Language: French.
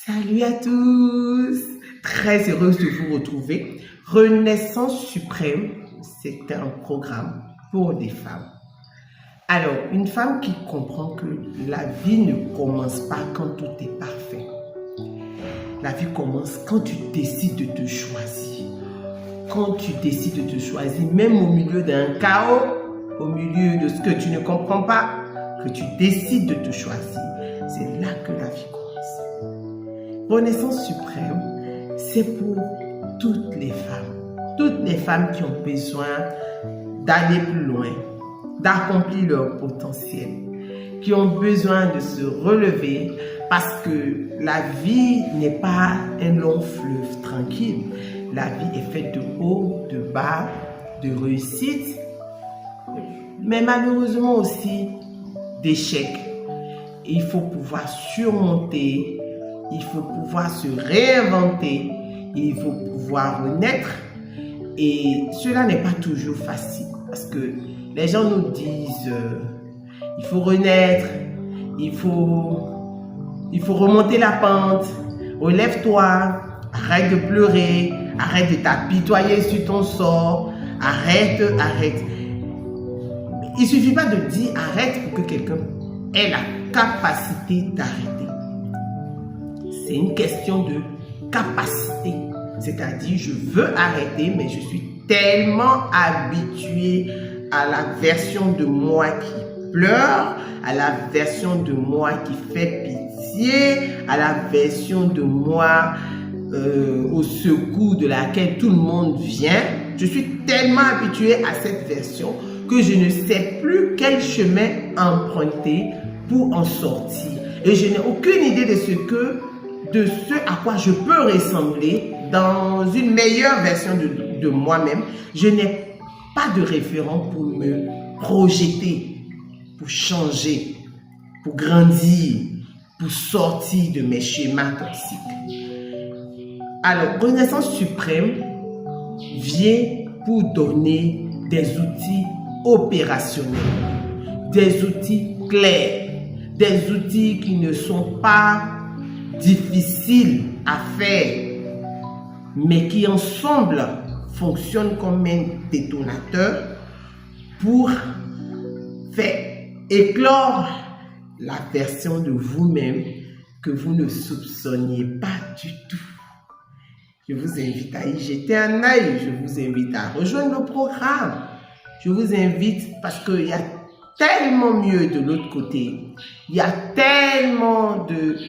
Salut à tous! Très heureuse de vous retrouver. Renaissance suprême, c'est un programme pour des femmes. Alors, une femme qui comprend que la vie ne commence pas quand tout est parfait. La vie commence quand tu décides de te choisir. Quand tu décides de te choisir, même au milieu d'un chaos, au milieu de ce que tu ne comprends pas, que tu décides de te choisir, c'est là que la vie commence. Renaissance suprême, c'est pour toutes les femmes qui ont besoin d'aller plus loin, d'accomplir leur potentiel, qui ont besoin de se relever parce que la vie n'est pas un long fleuve tranquille. La vie est faite de hauts, de bas, de réussites, mais malheureusement aussi d'échecs. Il faut pouvoir surmonter, il faut pouvoir se réinventer, il faut pouvoir renaître. Et cela n'est pas toujours facile parce que les gens nous disent il faut renaître, il faut remonter la pente, relève-toi, arrête de pleurer, arrête de t'apitoyer sur ton sort, arrête. Il ne suffit pas de dire arrête pour que quelqu'un ait la capacité d'arrêter. C'est une question de capacité. C'est-à-dire, je veux arrêter, mais je suis tellement habituée à la version de moi qui pleure, à la version de moi qui fait pitié, à la version de moi au secours de laquelle tout le monde vient. Je suis tellement habituée à cette version que je ne sais plus quel chemin emprunter pour en sortir. Et je n'ai aucune idée de ce à quoi je peux ressembler dans une meilleure version de moi-même. Je n'ai pas de référent pour me projeter, pour changer, pour grandir, pour sortir de mes schémas toxiques. Alors, Renaissance suprême vient pour donner des outils opérationnels, des outils clairs, des outils qui ne sont pas difficiles à faire, mais qui ensemble fonctionnent comme un détonateur pour faire éclore la version de vous-même que vous ne soupçonniez pas du tout. Je vous invite à y jeter un œil, je vous invite à rejoindre le programme. Je vous invite parce qu'il y a tellement mieux de l'autre côté. Il y a tellement de